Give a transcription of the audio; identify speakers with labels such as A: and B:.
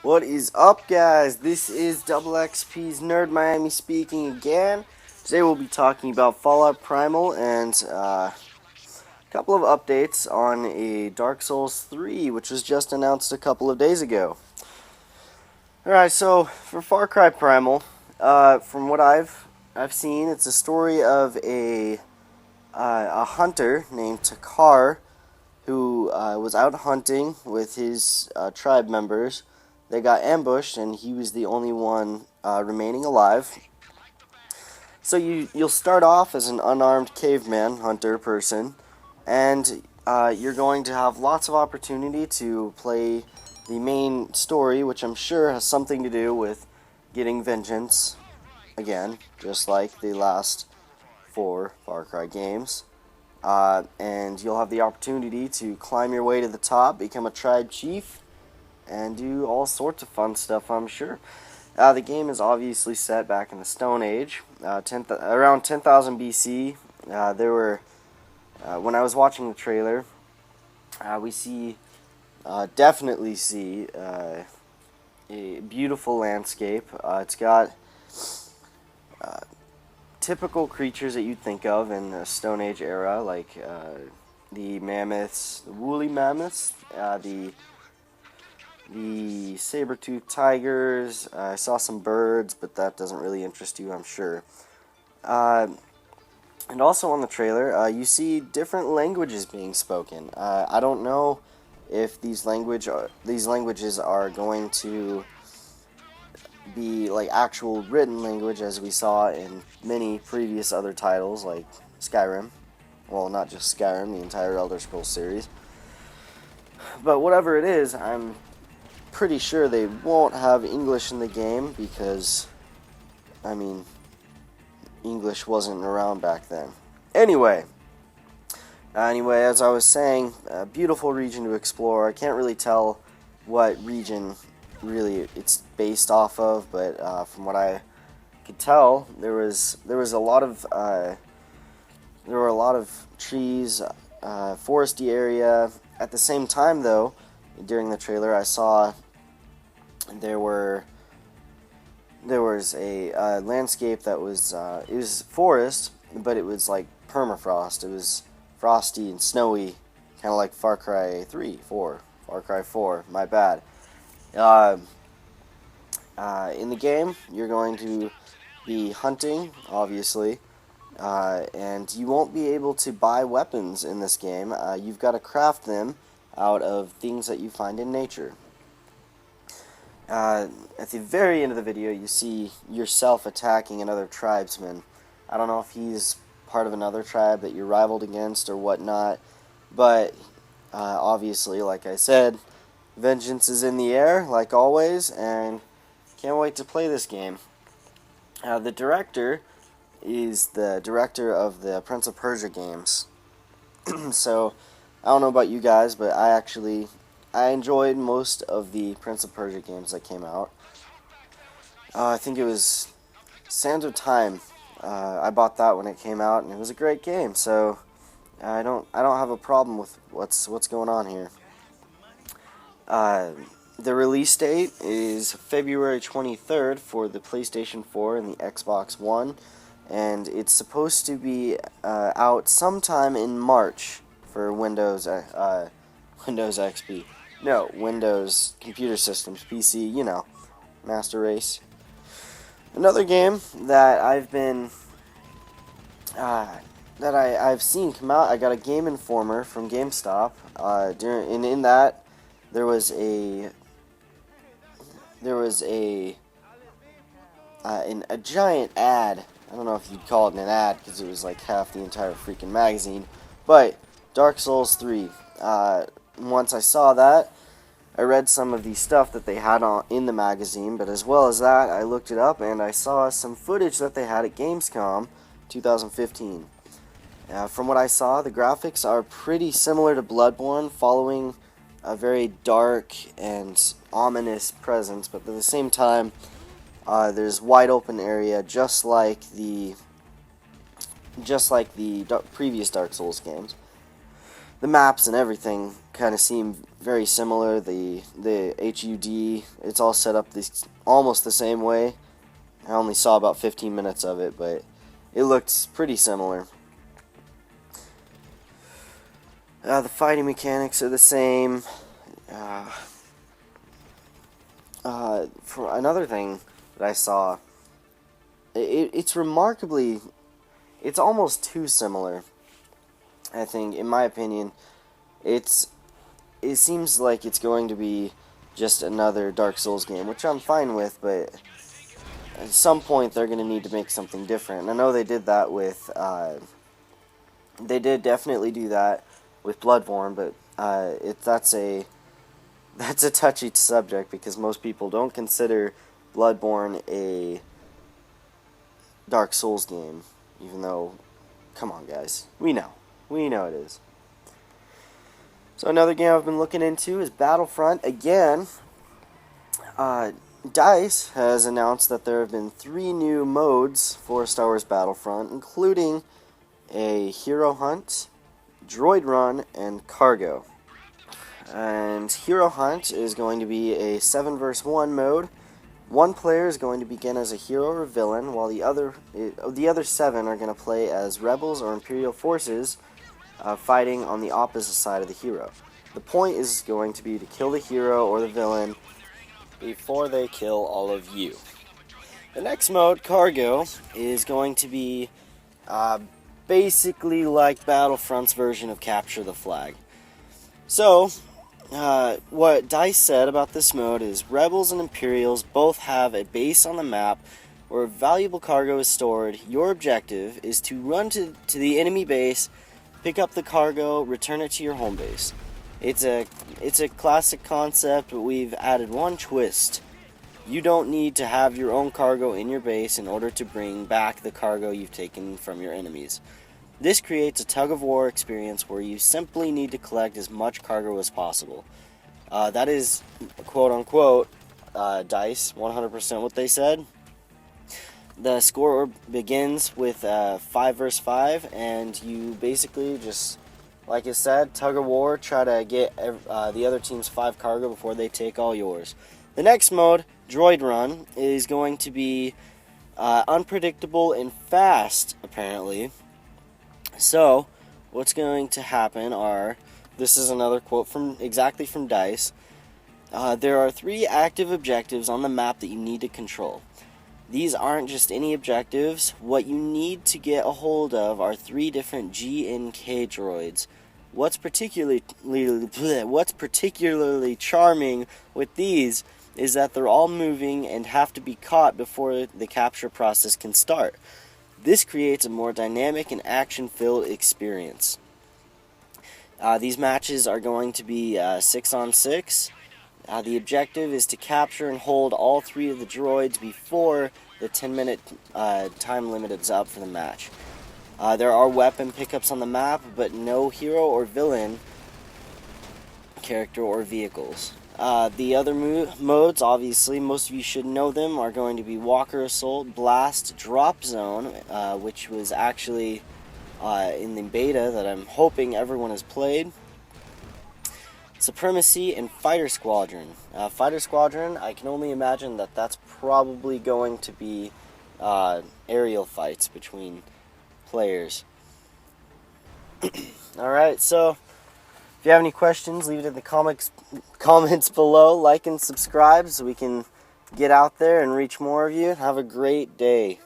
A: What is up, guys? This is Double XP's Nerd Miami speaking again. Today we'll be talking about Fallout Primal and a couple of updates on a Dark Souls 3, which was just announced a couple of days ago. Alright, so for Far Cry Primal, from what I've seen, it's a story of a hunter named Takar who was out hunting with his tribe members. They got ambushed, and he was the only one remaining alive. So you'll start off as an unarmed caveman hunter person, and you're going to have lots of opportunity to play the main story, which I'm sure has something to do with getting vengeance, again, just like the last 4 Far Cry games. And you'll have the opportunity to climb your way to the top, become a tribe chief, and do all sorts of fun stuff, I'm sure. The game is obviously set back in the Stone Age, around 10,000 BC. When I was watching the trailer, we definitely see a beautiful landscape. It's got typical creatures that you'd think of in the Stone Age era, like the mammoths, the woolly mammoths, the saber-toothed tigers. I saw some birds, but that doesn't really interest you, I'm sure. And also on the trailer, you see different languages being spoken. I don't know if these languages are going to be like actual written language, as we saw in many previous other titles like Skyrim. Well, not just Skyrim, the entire Elder Scrolls series. But whatever it is, I'm pretty sure they won't have English in the game because, I mean, English wasn't around back then. Anyway, as I was saying, a beautiful region to explore. I can't really tell what region really it's based off of, but from what I could tell, there were a lot of trees, foresty area. At the same time, though, during the trailer, I saw there was a landscape that was it was forest, but it was like permafrost. It was frosty and snowy, kind of like Far Cry 4. My bad. In the game, you're going to be hunting, obviously, and you won't be able to buy weapons in this game. You've got to craft them out of things that you find in nature. At the very end of the video, you see yourself attacking another tribesman. I don't know if he's part of another tribe that you're rivaled against or whatnot, but obviously, like I said, vengeance is in the air, like always, and can't wait to play this game. The director is the director of the Prince of Persia games. So, I don't know about you guys, but I enjoyed most of the Prince of Persia games that came out. I think it was Sands of Time. I bought that when it came out, and it was a great game. So I don't have a problem with what's going on here. The release date is February 23rd for the PlayStation 4 and the Xbox One, and it's supposed to be out sometime in March for Windows XP. No, Windows computer systems, PC, Master Race. Another game that I've seen come out, I got a Game Informer from GameStop. In that, there was a giant ad. I don't know if you'd call it an ad because it was like half the entire freaking magazine. But Dark Souls 3. Once I saw that, I read some of the stuff that they had in the magazine, but as well as that, I looked it up and I saw some footage that they had at Gamescom 2015. From what I saw, the graphics are pretty similar to Bloodborne, following a very dark and ominous presence, but at the same time, there's wide open area, just like the previous Dark Souls games. the maps and everything kind of seem very similar. The HUD, it's all set up almost the same way. I only saw about 15 minutes of it, but it looked pretty similar. The fighting mechanics are the same. For another thing that I saw, it's remarkably, it's almost too similar. I think, in my opinion, it seems like it's going to be just another Dark Souls game, which I'm fine with, but at some point they're going to need to make something different. And I know they did that with, they did definitely do that with Bloodborne, but that's a touchy subject because most people don't consider Bloodborne a Dark Souls game, even though, come on guys, we know it is. So another game I've been looking into is Battlefront. Again, DICE has announced that there have been 3 new modes for Star Wars Battlefront, including a hero hunt, droid run, and cargo. And hero hunt is going to be a 7 vs 1 mode. One player is going to begin as a hero or villain, while the other 7 are going to play as rebels or Imperial forces, fighting on the opposite side of the hero. The point is going to be to kill the hero or the villain before they kill all of you. The next mode, cargo, is going to be basically like Battlefront's version of Capture the Flag. So, what DICE said about this mode is Rebels and Imperials both have a base on the map where valuable cargo is stored. Your objective is to run to the enemy base, pick up the cargo, return it to your home base. It's a classic concept, but we've added one twist. You don't need to have your own cargo in your base in order to bring back the cargo you've taken from your enemies. This creates a tug-of-war experience where you simply need to collect as much cargo as possible. That is, quote-unquote, DICE, 100% what they said. The score begins with 5 vs 5, and you basically just, like I said, tug-of-war, try to get the other team's 5 cargo before they take all yours. The next mode, Droid Run, is going to be unpredictable and fast, apparently. So, what's going to happen are, this is another quote exactly from DICE, there are 3 active objectives on the map that you need to control. These aren't just any objectives. What you need to get a hold of are 3 different GNK droids. What's particularly charming with these is that they're all moving and have to be caught before the capture process can start. This creates a more dynamic and action-filled experience. These matches are going to be 6 on 6. The objective is to capture and hold all 3 of the droids before the 10-minute time limit is up for the match. There are weapon pickups on the map, but no hero or villain character or vehicles. The other modes, obviously, most of you should know them, are going to be Walker Assault, Blast, Drop Zone, which was actually in the beta that I'm hoping everyone has played. Supremacy, and Fighter Squadron. Fighter Squadron, I can only imagine that that's probably going to be aerial fights between players. Alright, so if you have any questions, leave it in the comments below. Like and subscribe so we can get out there and reach more of you. Have a great day.